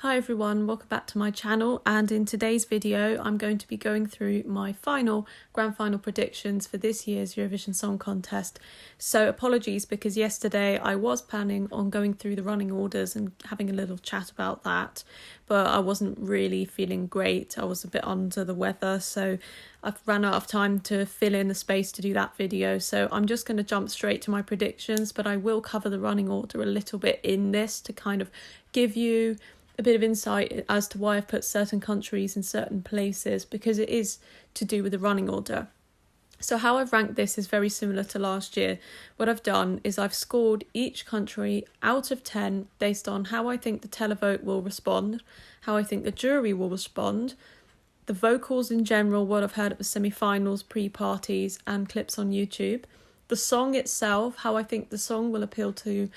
Hi everyone, welcome back to my channel, and in today's video I'm going to be going through my grand final predictions for this year's Eurovision Song Contest. So apologies, because yesterday I was planning on going through the running orders and having a little chat about that, but I wasn't really feeling great. I was a bit under the weather, so I've run out of time to fill in the space to do that video. So I'm just going to jump straight to my predictions, but I will cover the running order a little bit in this to kind of give you a bit of insight as to why I've put certain countries in certain places, because it is to do with the running order. So how I've ranked this is very similar to last year. What I've done is I've scored each country out of 10 based on how I think the televote will respond, how I think the jury will respond, the vocals in general, what I've heard at the semi-finals, pre-parties and clips on YouTube, the song itself, how I think the song will appeal to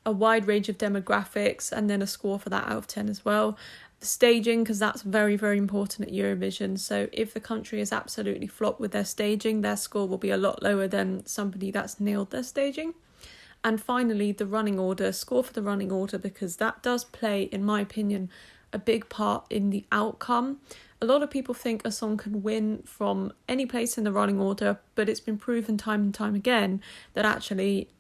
a wide range of demographics, and then a score for that out of 10 as well. The staging, because that's very, very important at Eurovision. So if the country is absolutely flopped with their staging, their score will be a lot lower than somebody that's nailed their staging. And finally, the running order, score for the running order, because that does play, in my opinion, a big part in the outcome. A lot of people think a song can win from any place in the running order, but it's been proven time and time again that actually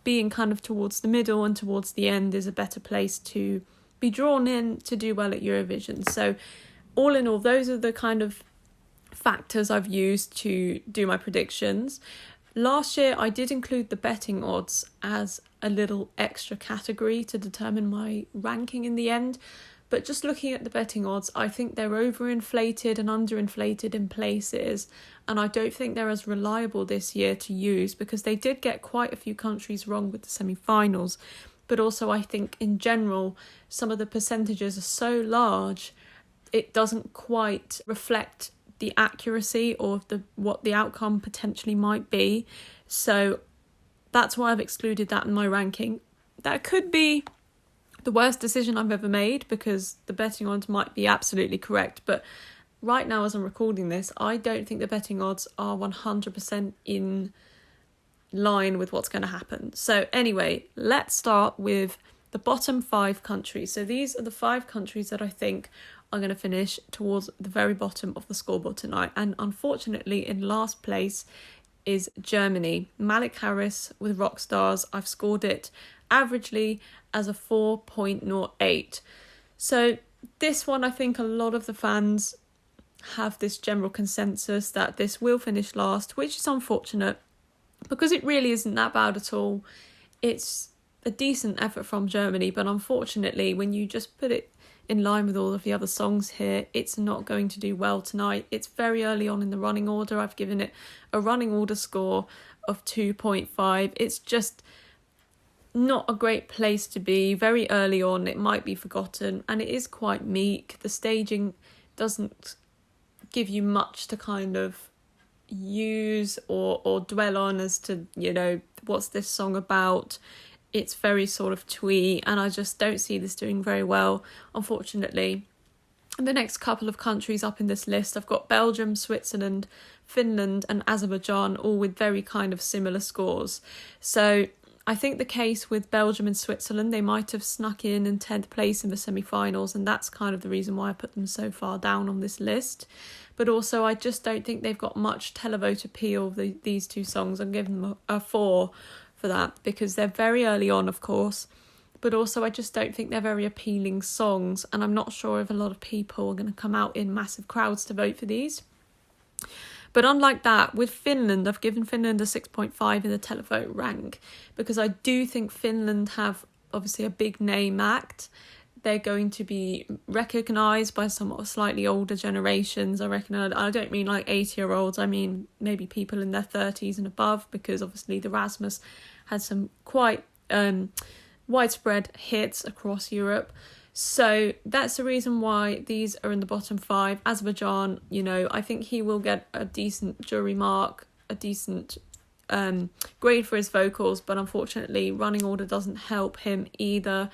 being kind of towards the middle and towards the end is a better place to be drawn in to do well at Eurovision. So all in all, those are the kind of factors I've used to do my predictions. Last year I did include the betting odds as a little extra category to determine my ranking in the end. But just looking at the betting odds, I think they're overinflated and underinflated in places. And I don't think they're as reliable this year to use, because they did get quite a few countries wrong with the semi-finals. But also I think in general, some of the percentages are so large, it doesn't quite reflect the accuracy or what the outcome potentially might be. So that's why I've excluded that in my ranking. That could be the worst decision I've ever made, because the betting odds might be absolutely correct, but right now as I'm recording this, I don't think the betting odds are 100% in line with what's going to happen. So anyway, let's start with the bottom 5 countries. So these are the 5 countries that I think are going to finish towards the very bottom of the scoreboard tonight, and unfortunately in last place is Germany. Malik Harris with Rockstars, I've scored it averagely as a 4.08. So this one, I think a lot of the fans have this general consensus that this will finish last, which is unfortunate because it really isn't that bad at all. It's a decent effort from Germany, but unfortunately when you just put it in line with all of the other songs here, it's not going to do well tonight. It's very early on in the running order. I've given it a running order score of 2.5. It's just not a great place to be. Very early on, it might be forgotten, and it is quite meek. The staging doesn't give you much to kind of use or dwell on as to, what's this song about. It's very sort of twee, and I just don't see this doing very well, unfortunately. And the next couple of countries up in this list, I've got Belgium, Switzerland, Finland and Azerbaijan, all with very kind of similar scores. So I think the case with Belgium and Switzerland, they might have snuck in 10th place in the semi-finals, and that's kind of the reason why I put them so far down on this list. But also I just don't think they've got much televote appeal, these two songs. I'm giving them a 4 for that, because they're very early on, of course, but also I just don't think they're very appealing songs, and I'm not sure if a lot of people are going to come out in massive crowds to vote for these. But unlike that, with Finland, I've given Finland a 6.5 in the televote rank, because I do think Finland have obviously a big name act. They're going to be recognised by some slightly older generations. I reckon, I don't mean like 80-year-olds, I mean maybe people in their 30s and above, because obviously the Rasmus had some quite widespread hits across Europe. So that's the reason why these are in the bottom 5. Azerbaijan, I think he will get a decent jury mark, a decent grade for his vocals, but unfortunately running order doesn't help him either,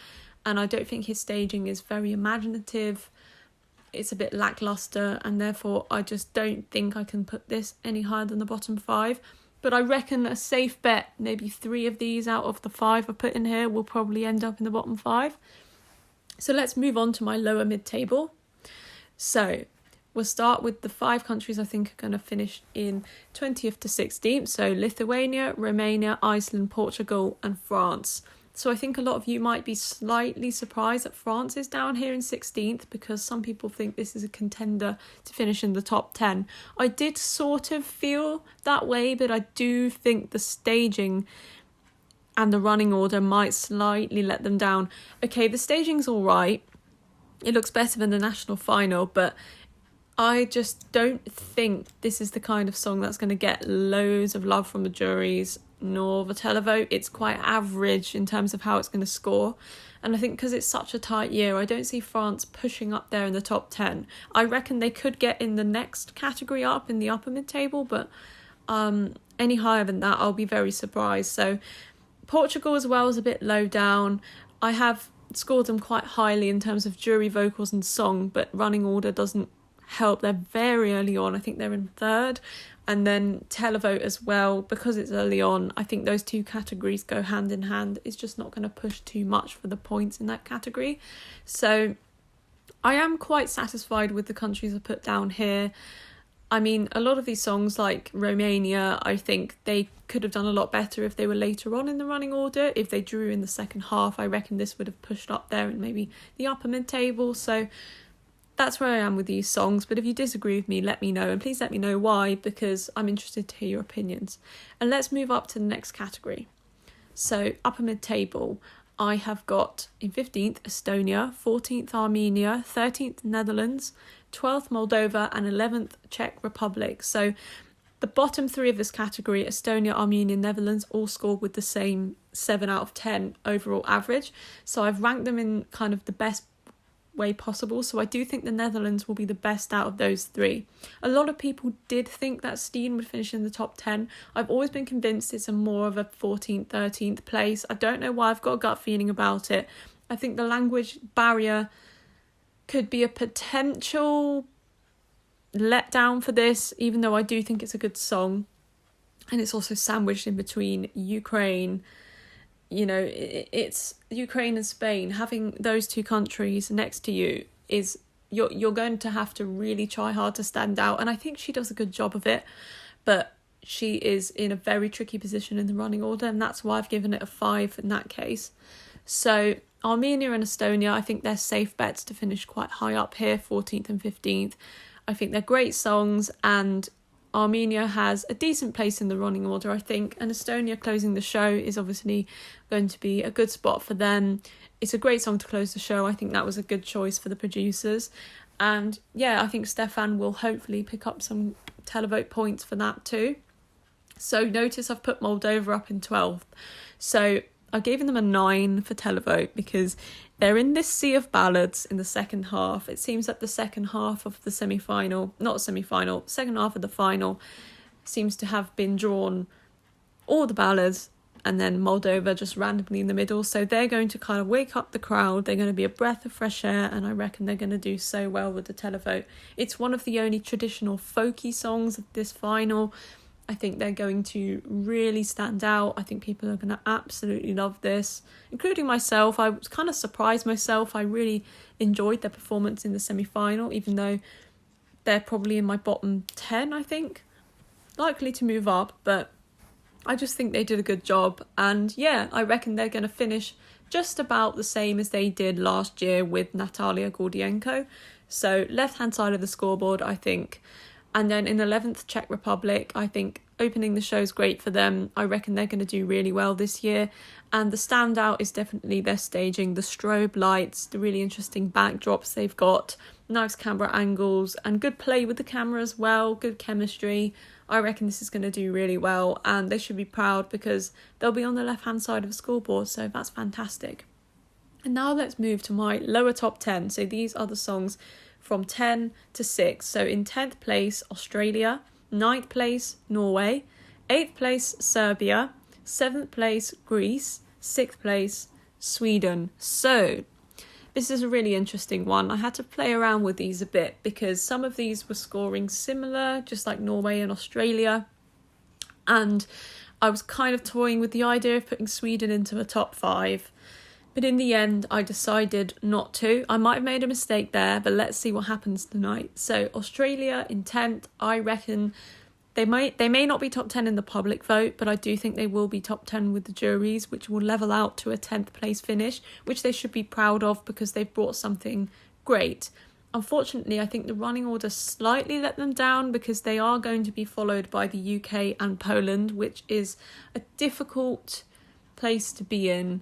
and I don't think his staging is very imaginative. It's a bit lackluster, and therefore I just don't think I can put this any higher than the bottom 5. But I reckon a safe bet, maybe 3 of these out of the 5 I put in here will probably end up in the bottom 5. So let's move on to my lower mid-table. So we'll start with the 5 countries I think are going to finish in 20th to 16th. So Lithuania, Romania, Iceland, Portugal and France. So I think a lot of you might be slightly surprised that France is down here in 16th, because some people think this is a contender to finish in the top 10. I did sort of feel that way, but I do think the staging and the running order might slightly let them down. Okay, the staging's all right. It looks better than the national final, but I just don't think this is the kind of song that's going to get loads of love from the juries nor the televote. It's quite average in terms of how it's going to score. And I think because it's such a tight year, I don't see France pushing up there in the top 10. I reckon they could get in the next category up in the upper mid-table, but any higher than that, I'll be very surprised. So Portugal as well is a bit low down. I have scored them quite highly in terms of jury vocals and song, but running order doesn't help. They're very early on. I think they're in 3rd. And then televote as well, because it's early on. I think those 2 categories go hand in hand. It's just not going to push too much for the points in that category. So I am quite satisfied with the countries I put down here. I mean, a lot of these songs like Romania, I think they could have done a lot better if they were later on in the running order. If they drew in the second half, I reckon this would have pushed up there in maybe the upper mid-table. So that's where I am with these songs. But if you disagree with me, let me know. And please let me know why, because I'm interested to hear your opinions. And let's move up to the next category. So upper mid-table, I have got in 15th Estonia, 14th Armenia, 13th Netherlands, 12th Moldova and 11th Czech Republic. So the bottom 3 of this category, Estonia, Armenia, Netherlands, all scored with the same 7 out of 10 overall average. So I've ranked them in kind of the best way possible. So I do think the Netherlands will be the best out of those 3. A lot of people did think that Steen would finish in the top 10. I've always been convinced it's a more of a 14th, 13th place. I don't know why. I've got a gut feeling about it. I think the language barrier could be a potential letdown for this, even though I do think it's a good song. And it's also sandwiched in between Ukraine. You know, it's Ukraine and Spain. Having those 2 countries next to you is you're going to have to really try hard to stand out. And I think she does a good job of it, but she is in a very tricky position in the running order, and that's why I've given it a 5 in that case. So Armenia and Estonia, I think they're safe bets to finish quite high up here, 14th and 15th. I think they're great songs, and Armenia has a decent place in the running order, I think, and Estonia closing the show is obviously going to be a good spot for them. It's a great song to close the show. I think that was a good choice for the producers. And yeah, I think Stefan will hopefully pick up some televote points for that too. So notice I've put Moldova up in 12th. So I've given them a 9 for televote because they're in this sea of ballads in the second half. It seems that the second half of the second half of the final seems to have been drawn all the ballads, and then Moldova just randomly in the middle. So they're going to kind of wake up the crowd. They're going to be a breath of fresh air, and I reckon they're going to do so well with the televote. It's one of the only traditional folky songs of this final. I think they're going to really stand out. I think people are going to absolutely love this, including myself. I was kind of surprised myself. I really enjoyed their performance in the semi-final, even though they're probably in my bottom 10, I think. Likely to move up, but I just think they did a good job. And yeah, I reckon they're going to finish just about the same as they did last year with Natalia Gordienko. So left-hand side of the scoreboard, I think. And then in 11th, Czech Republic, I think opening the show is great for them. I reckon they're going to do really well this year. And the standout is definitely their staging, the strobe lights, the really interesting backdrops they've got, nice camera angles, and good play with the camera as well, good chemistry. I reckon this is going to do really well, and they should be proud because they'll be on the left-hand side of the scoreboard, so that's fantastic. And now let's move to my lower top 10. So these are the songs from 10 to 6. So in 10th place, Australia. 9th place, Norway. 8th place, Serbia. 7th place, Greece. 6th place, Sweden. So this is a really interesting one. I had to play around with these a bit because some of these were scoring similar, just like Norway and Australia. And I was kind of toying with the idea of putting Sweden into a top 5 But in the end, I decided not to. I might have made a mistake there, but let's see what happens tonight. So Australia in 10th, I reckon they may not be top 10 in the public vote, but I do think they will be top 10 with the juries, which will level out to a 10th place finish, which they should be proud of because they've brought something great. Unfortunately, I think the running order slightly let them down because they are going to be followed by the UK and Poland, which is a difficult place to be in.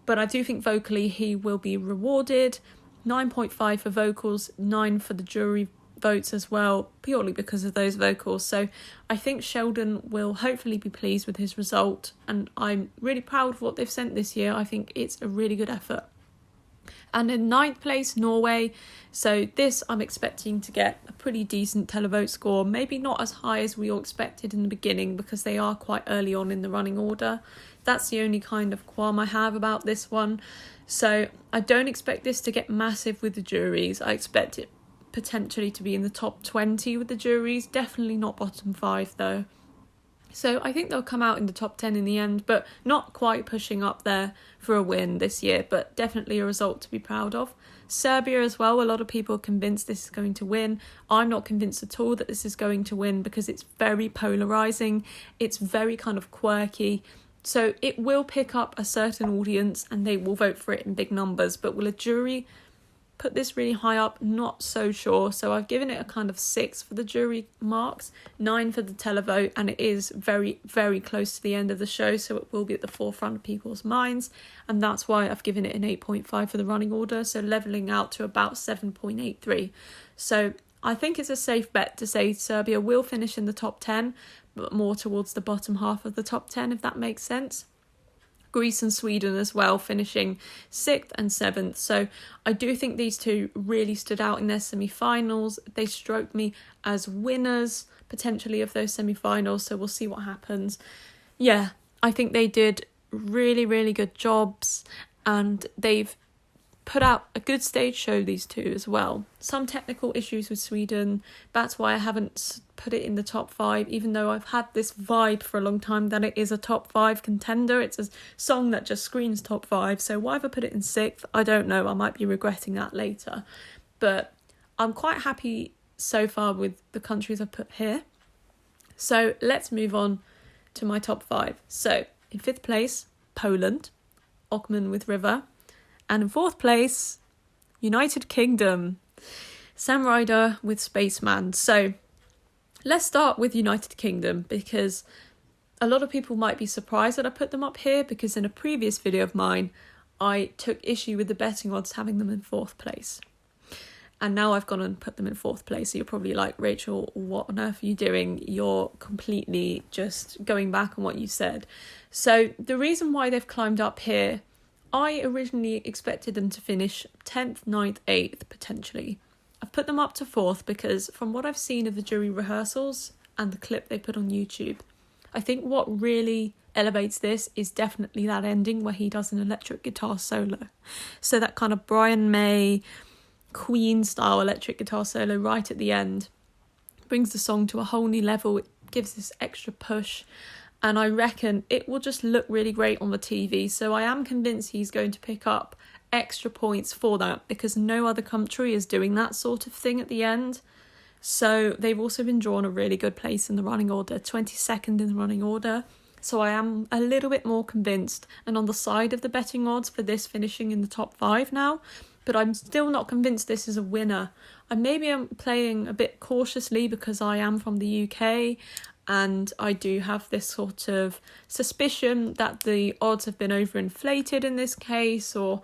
But I do think vocally he will be rewarded. 9.5 for vocals, 9 for the jury votes as well, purely because of those vocals. So I think Sheldon will hopefully be pleased with his result, and I'm really proud of what they've sent this year. I think it's a really good effort. And in 9th place, Norway. So this I'm expecting to get a pretty decent televote score, maybe not as high as we all expected in the beginning because they are quite early on in the running order. That's the only kind of qualm I have about this one. So I don't expect this to get massive with the juries. I expect it potentially to be in the top 20 with the juries, definitely not bottom 5 though. So I think they'll come out in the top 10 in the end, but not quite pushing up there for a win this year, but definitely a result to be proud of. Serbia as well, a lot of people are convinced this is going to win. I'm not convinced at all that this is going to win because it's very polarising, it's very kind of quirky. So it will pick up a certain audience and they will vote for it in big numbers, but will a jury put this really high up? Not so sure. So I've given it a kind of 6 for the jury marks, 9 for the televote, and it is very, very close to the end of the show, so it will be at the forefront of people's minds, and that's why I've given it an 8.5 for the running order, so levelling out to about 7.83. So I think it's a safe bet to say Serbia will finish in the top 10, but more towards the bottom half of the top 10, if that makes sense. Greece and Sweden as well, finishing 6th and 7th. So I do think these two really stood out in their semi-finals. They stroked me as winners, potentially, of those semi-finals. So we'll see what happens. Yeah, I think they did really, really good jobs. And they've put out a good stage show, these two as well. Some technical issues with Sweden. That's why I haven't put it in the top 5, even though I've had this vibe for a long time that it is a top 5 contender. It's a song that just screams top 5. So why have I put it in 6th? I don't know. I might be regretting that later. But I'm quite happy so far with the countries I've put here. So let's move on to my top 5. So in 5th place, Poland, Ockman with River. And in 4th place, United Kingdom, Sam Ryder with Spaceman. So let's start with United Kingdom because a lot of people might be surprised that I put them up here because in a previous video of mine, I took issue with the betting odds having them in 4th place. And now I've gone and put them in 4th place. So you're probably like, Rachel, what on earth are you doing? You're completely just going back on what you said. So the reason why they've climbed up here, I originally expected them to finish 10th, 9th, 8th, potentially. I've put them up to 4th because from what I've seen of the jury rehearsals and the clip they put on YouTube, I think what really elevates this is definitely that ending where he does an electric guitar solo. So that kind of Brian May, Queen style electric guitar solo right at the end brings the song to a whole new level. It gives this extra push. And I reckon it will just look really great on the TV. So I am convinced he's going to pick up extra points for that because no other country is doing that sort of thing at the end. So they've also been drawn a really good place in the running order, 22nd in the running order. So I am a little bit more convinced and on the side of the betting odds for this finishing in the top 5 now. But I'm still not convinced this is a winner. And maybe I'm playing a bit cautiously because I am from the UK. And I do have this sort of suspicion that the odds have been overinflated in this case, or,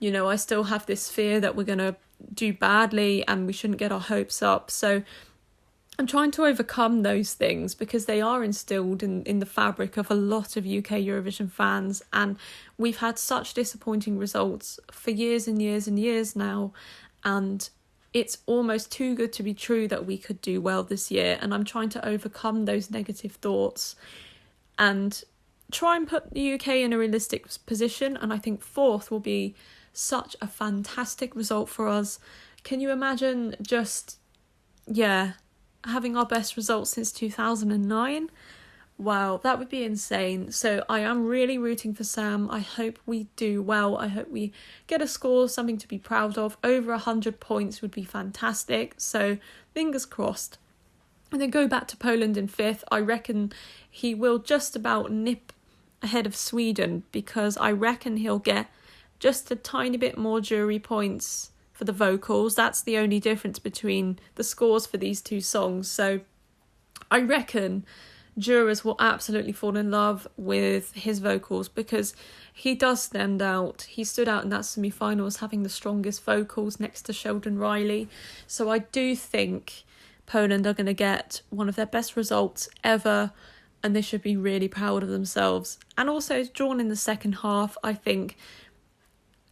you know, I still have this fear that we're going to do badly and we shouldn't get our hopes up. So I'm trying to overcome those things because they are instilled in the fabric of a lot of UK Eurovision fans, and we've had such disappointing results for years and years and years now, and it's almost too good to be true that we could do well this year. And I'm trying to overcome those negative thoughts and try and put the UK in a realistic position. And I think 4th will be such a fantastic result for us. Can you imagine just, having our best results since 2009? Wow, that would be insane. So I am really rooting for Sam. I hope we do well. I hope we get a score, something to be proud of. Over 100 points would be fantastic. So fingers crossed. And then go back to Poland in 5th. I reckon he will just about nip ahead of Sweden, because I reckon he'll get just a tiny bit more jury points for the vocals. That's the only difference between the scores for these two songs. So I reckon jurors will absolutely fall in love with his vocals, because he does stand out. He stood out in that semi-final as having the strongest vocals next to Sheldon Riley. So I do think Poland are going to get one of their best results ever, and they should be really proud of themselves. And also, it's drawn in the second half. I think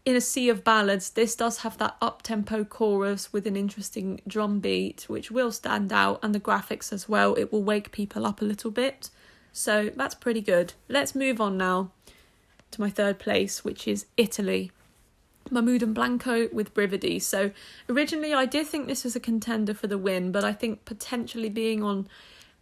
in a sea of ballads, this does have that up-tempo chorus with an interesting drum beat, which will stand out, and the graphics as well. It will wake people up a little bit. So that's pretty good. Let's move on now to my 3rd place, which is Italy. Mahmood and Blanco with Brividi. So originally I did think this was a contender for the win, but I think potentially being on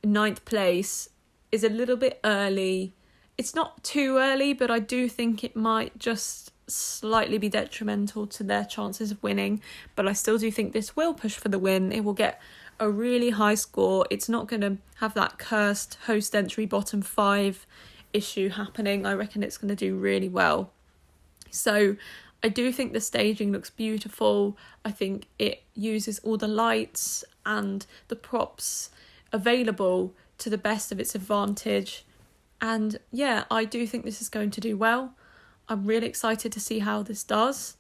9th place is a little bit early. It's not too early, but I do think it might just slightly be detrimental to their chances of winning. But I still do think this will push for the win. It will get a really high score. It's not going to have that cursed host entry bottom 5 issue happening. I reckon it's going to do really well. So I do think the staging looks beautiful. I think it uses all the lights and the props available to the best of its advantage. And yeah, I do think this is going to do well. I'm really excited to see how this does,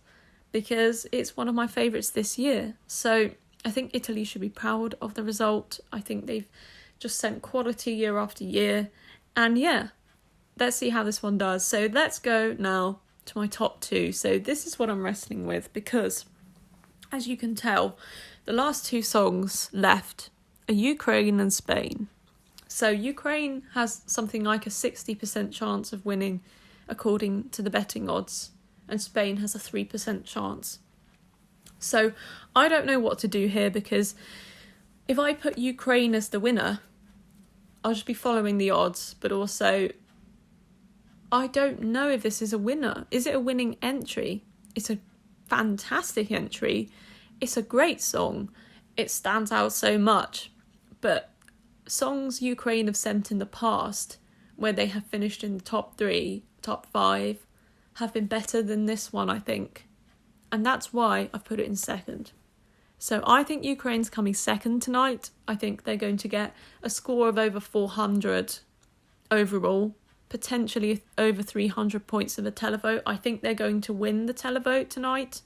because it's one of my favourites this year. So I think Italy should be proud of the result. I think they've just sent quality year after year. And yeah, let's see how this one does. So let's go now to my top 2. So this is what I'm wrestling with, because as you can tell, the last 2 songs left are Ukraine and Spain. So Ukraine has something like a 60% chance of winning according to the betting odds, and Spain has a 3% chance. So I don't know what to do here, because if I put Ukraine as the winner, I'll just be following the odds, but also I don't know if this is a winner. Is it a winning entry? It's a fantastic entry. It's a great song. It stands out so much. But songs Ukraine have sent in the past, where they have finished in the top 3, top 5, have been better than this one, I think. And that's why I've put it in 2nd. So I think Ukraine's coming 2nd tonight. I think they're going to get a score of over 400 overall, potentially over 300 points of a televote. I think they're going to win the televote tonight.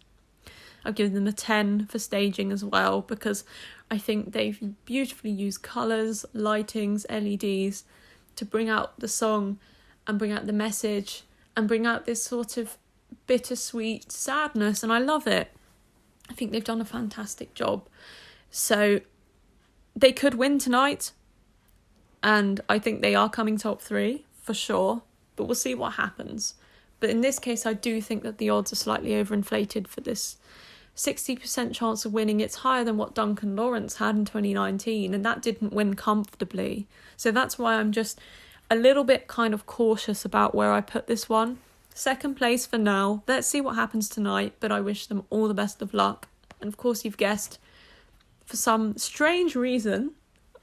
I've given them a 10 for staging as well, because I think they've beautifully used colours, lightings, LEDs to bring out the song and bring out the message and bring out this sort of bittersweet sadness, and I love it. I think they've done a fantastic job. So they could win tonight, and I think they are coming top 3 for sure, but we'll see what happens. But in this case, I do think that the odds are slightly overinflated for this 60% chance of winning. It's higher than what Duncan Lawrence had in 2019, and that didn't win comfortably. So that's why I'm just a little bit kind of cautious about where I put this one. 2nd place for now. Let's see what happens tonight, but I wish them all the best of luck. And of course, you've guessed, for some strange reason,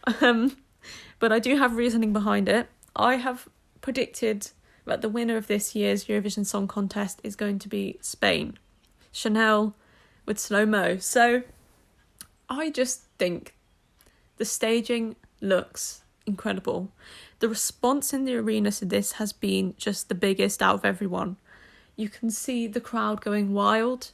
but I do have reasoning behind it, I have predicted that the winner of this year's Eurovision Song Contest is going to be Spain. Chanel with Slow Mo. So I just think the staging looks incredible. The response in the arena to this has been just the biggest out of everyone. You can see the crowd going wild.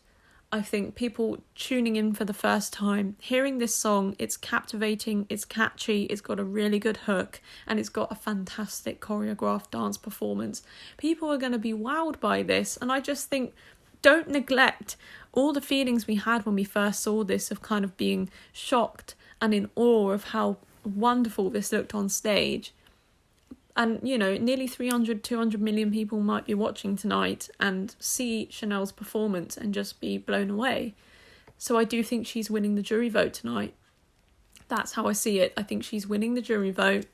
I think people tuning in for the first time, hearing this song, it's captivating, it's catchy, it's got a really good hook, and it's got a fantastic choreographed dance performance. People are going to be wowed by this, and I just think don't neglect all the feelings we had when we first saw this, of kind of being shocked and in awe of how wonderful this looked on stage. And, you know, nearly 200 million people might be watching tonight and see Chanel's performance and just be blown away. So I do think she's winning the jury vote tonight. That's how I see it. I think she's winning the jury vote.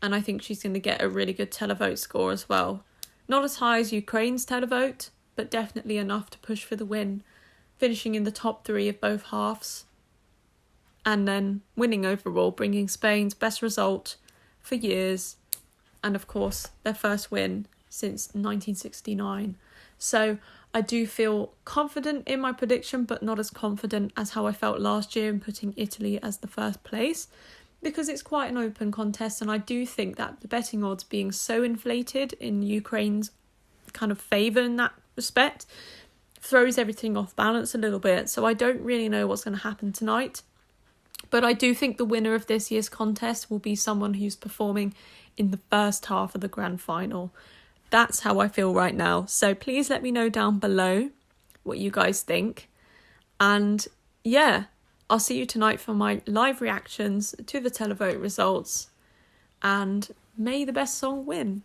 and I think she's going to get a really good televote score as well. Not as high as Ukraine's televote, but definitely enough to push for the win, finishing in the top 3 of both halves, and then winning overall, bringing Spain's best result for years, and of course their first win since 1969. So I do feel confident in my prediction, but not as confident as how I felt last year in putting Italy as the first place, because it's quite an open contest, and I do think that the betting odds being so inflated in Ukraine's kind of favour in that respect throws everything off balance a little bit. So I don't really know what's going to happen tonight, but I do think the winner of this year's contest will be someone who's performing in the first half of the grand final. That's how I feel right now. So please let me know down below what you guys think. And yeah, I'll see you tonight for my live reactions to the televote results. And may the best song win.